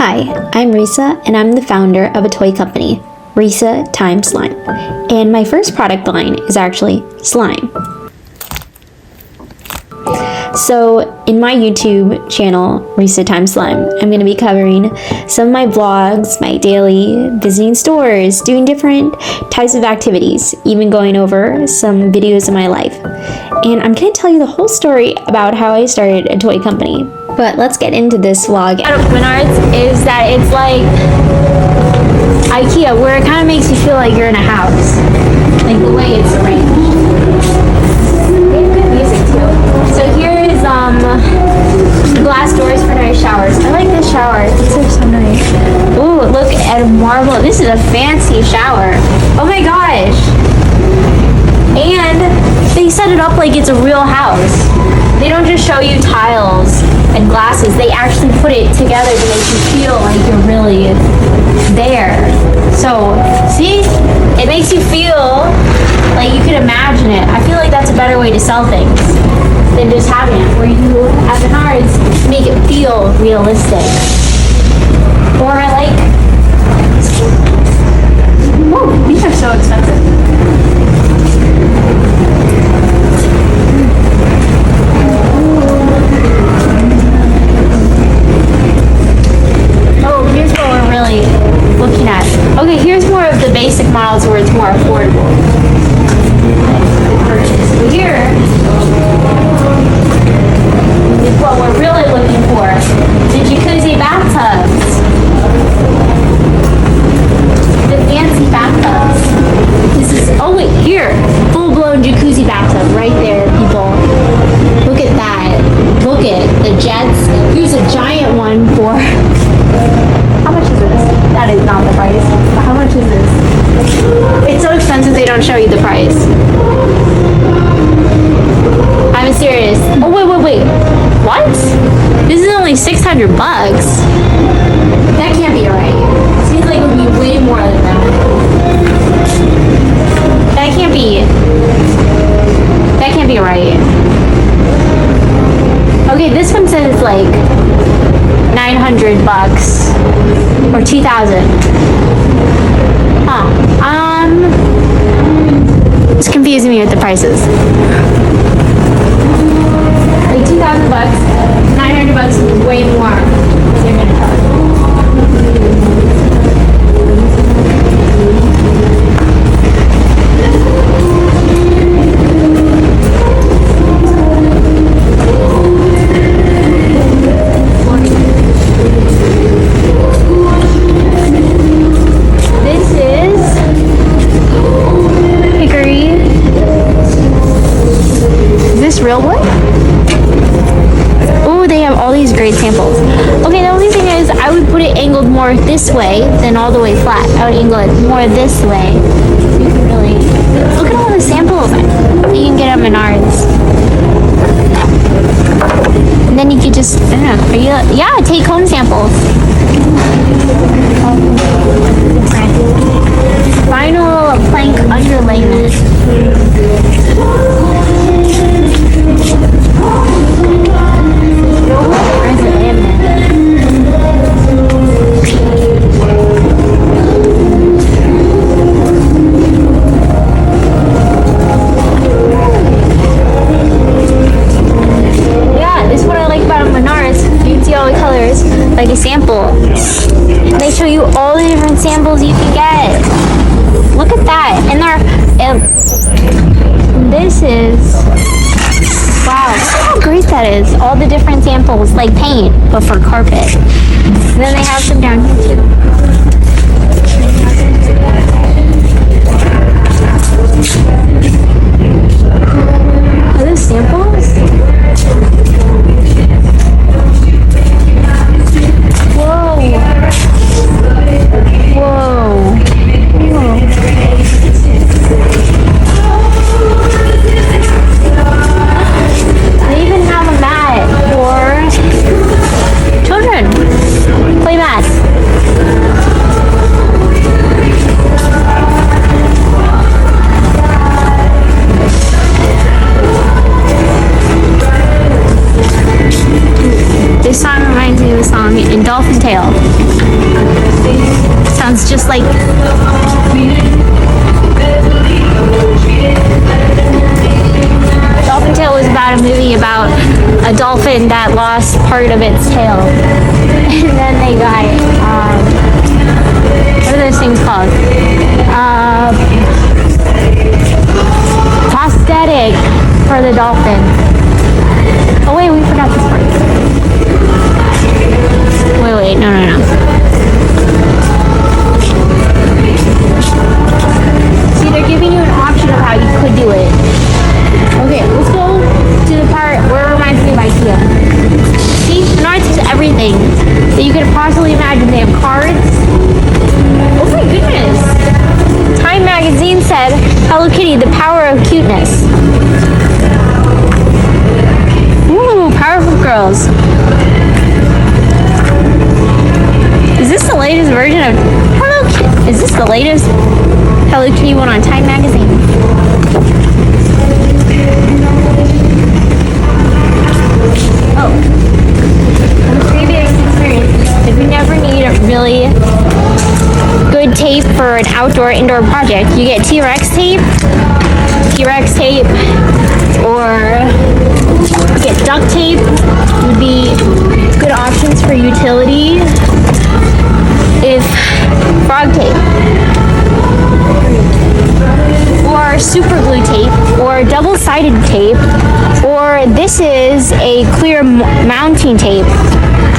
Hi, I'm RISA, and I'm the founder of a toy company, RISA Time Slime. And my first product line is actually slime. So in my YouTube channel, RISA Time Slime, I'm going to be covering some of my vlogs, my daily visiting stores, doing different types of activities, even going over some videos of my life. And I'm going to tell you the whole story about how I started a toy company. But let's get into this vlog. Menards is that it's like IKEA, where it kind of makes you feel like you're in a house, like the way it's arranged. They have good music too. So here is glass doors for nice showers. I like this shower. These are so nice. Ooh, look at marble. This is a fancy shower. Oh my gosh. And they set it up like it's a real house. They don't just show you tiles and glasses. They actually put it together to make you feel like you're really there. So, see? It makes you feel like you could imagine it. I feel like that's a better way to sell things than just having it, where you, at Menards, make it feel realistic. Or like, whoa, these are so expensive. Looking at. Okay, here's more of the basic models where it's more affordable. So here is what we're really looking for. The jacuzzi bathtubs. The fancy bathtubs. This is, oh wait, here. Full-blown jacuzzi bathtub right there, people. Look at that. Look at the jets. Here's a giant one for, how much is this? That is not the price. But how much is this? It's so expensive they don't show you the price. I'm serious. Oh, wait. What? This is only 600 bucks. That can't be right. Seems like it would be way more than that. That can't be right. Okay, this one says it's like 900 bucks or 2,000. It's confusing me with the prices. Like 2,000 bucks, 900 bucks is way more than they're gonna charge. Real wood? Oh, they have all these great samples. Okay, the only thing is I would put it angled more this way than all the way flat. I would angle it more this way. So you can really look at all the samples that you can get at Menards. And then you could just, I don't know, take home samples. Vinyl plank underlayment. Yeah, this is what I like about Menards. You can see all the colors, like a sample. They show you all the different samples you can get. Look at that. And this is, wow, look how great that is. All the different samples, like paint, but for carpet. And then they have some down here too. Are those samples? Whoa. They even have a mat for children. Play mat. This song reminds me of a song in Dolphin Tale. is just like Dolphin Tale was about a movie about a dolphin that lost part of its tail. And then they got what are those things called? Prosthetic for the dolphin. Oh wait, we forgot this part. Wait, no. See, they're giving you an option of how you could do it. Okay, let's go to the part where it reminds me of IKEA. See, Menards has everything that you could possibly imagine. They have cards. Oh my goodness. Time magazine said, Hello Kitty, the power of cuteness. Ooh, powerful girls. Is this the latest version of Hello Kitty? Is this the latest Hello Kitty one on Time magazine? Oh. From previous experience, if you never need a really good tape for an outdoor-indoor project, you get T-Rex tape, or you get duct tape. Would be good options for utility. If frog tape, or super glue tape, or double-sided tape, or this is a clear mounting tape.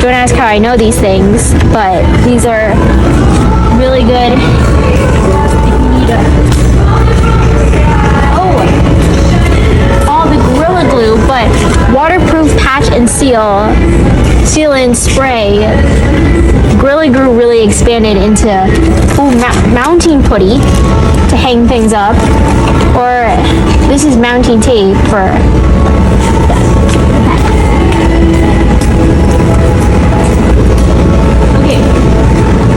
Don't ask how I know these things, but these are really good if you need all the Gorilla Glue, but waterproof patch and seal and spray. Gorilla Glue really expanded into mounting putty to hang things up, or this is mounting tape for okay.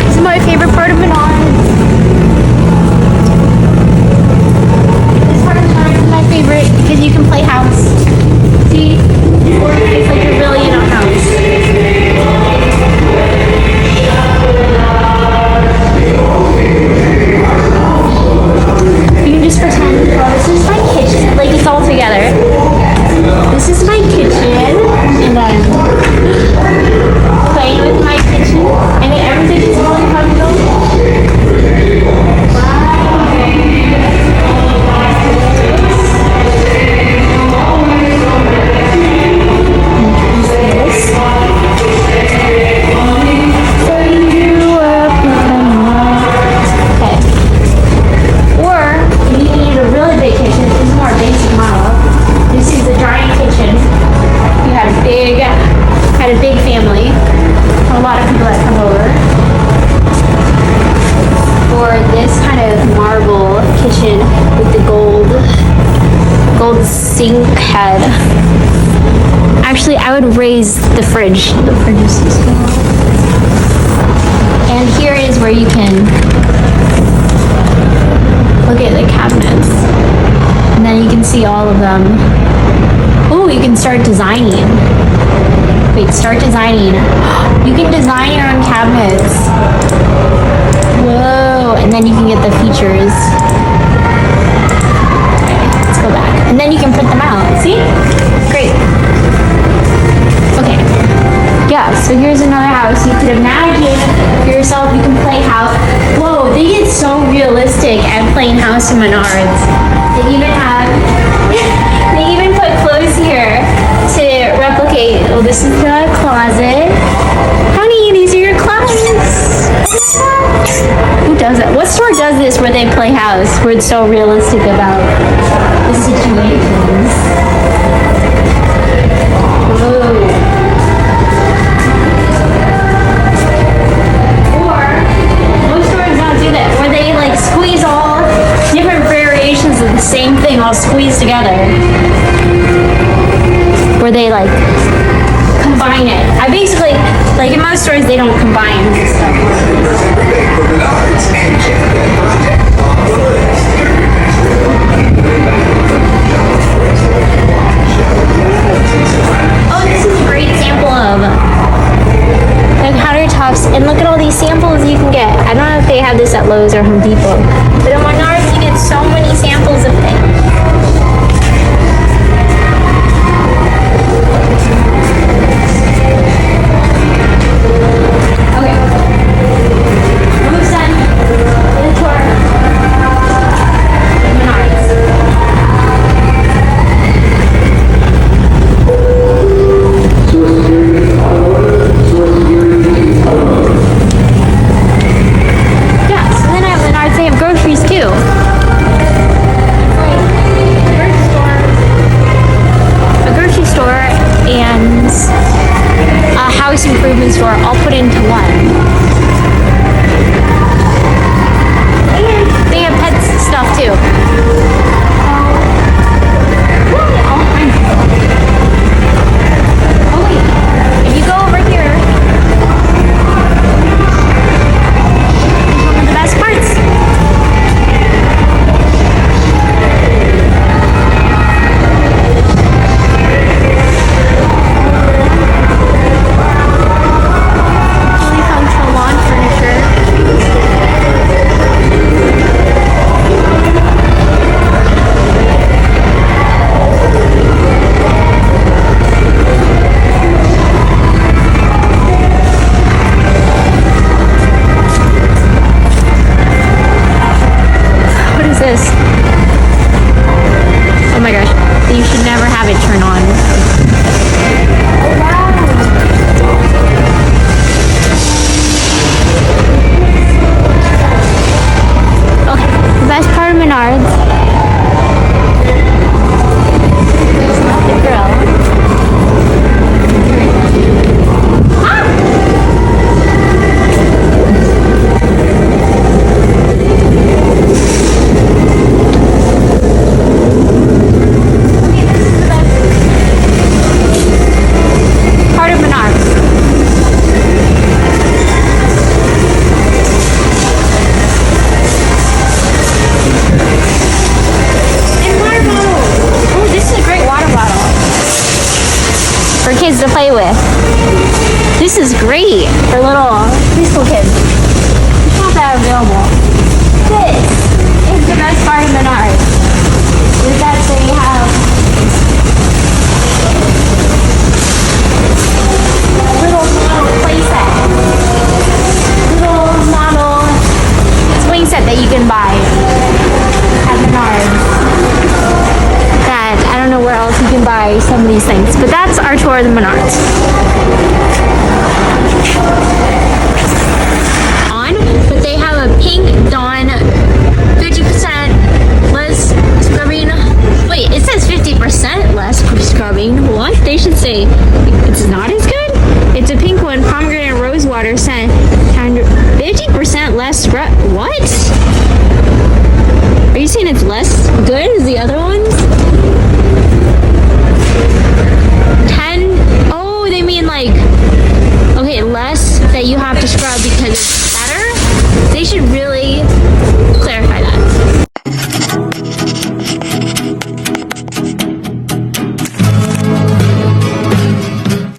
This is my favorite part of Menards. This part of Menards is my favorite because you can play house. See? It's like you're really in a house. You can just pretend, this is my kitchen. Like, it's all together. This is my kitchen, and I'm playing with my kitchen, and then everything is really comfortable. Had a big family, a lot of people that come over for this kind of marble kitchen with the gold sink head. Actually, I would raise the fridge. The fridge is too small. And here is where you can look at the cabinets, and then you can see all of them. Oh, you can start designing. Wait, start designing. You can design your own cabinets. Whoa, and then you can get the features. Okay, let's go back. And then you can print them out. See? Great. Okay. Yeah, so here's another house. You could imagine for yourself, you can play house. Whoa, they get so realistic at playing house in Menards. They even put clothes here to replicate. Oh, this is the closet. Honey, these are your closets. Who does that? What store does this where they play house, where it's so realistic about the situations? Whoa. Or most stores don't do that, where they like squeeze all different variations of the same thing all squeezed together. Where they like combine it. I basically, like in most stores, they don't combine stuff. Oh, this is a great example of the countertops, and look at all these samples you can get. I don't know if they have this Lowe's or Home Depot. But at Menards, you get so many samples of things. Okay. Almost done. The tour. Menards. Yeah, so then at Menards they have groceries too. A grocery store and a house improvement store all put into one. And they have pet stuff too. All kinds of stuff. Oh wait, if you go over here, one of the best parts. Fully functional lawn furniture. What is this? Oh my gosh, you should never have it turn on. Oh wow. Okay, the best part of Menards. There's not the grill. Ah! Okay, this is the best part of Menards. And water bottles. Oh, this is a great water bottle for kids to play with. This is great for little preschool kids. It's not that available. This is the best part of Menards. Is that they have little model play set. Little model swing set that you can buy at Menards. That I don't know where else you can buy some of these things, but that's our tour of the Menards. But they have a pink Dawn 50% less scrubbing. Wait, it says 50% less scrubbing. What? They should say it's not as good. It's a pink one, pomegranate rose water scent, 50% less scrub. What? Are you saying it's less good as the other ones? 10. Oh, they mean like, okay, less that you have to scrub because it's better. They should really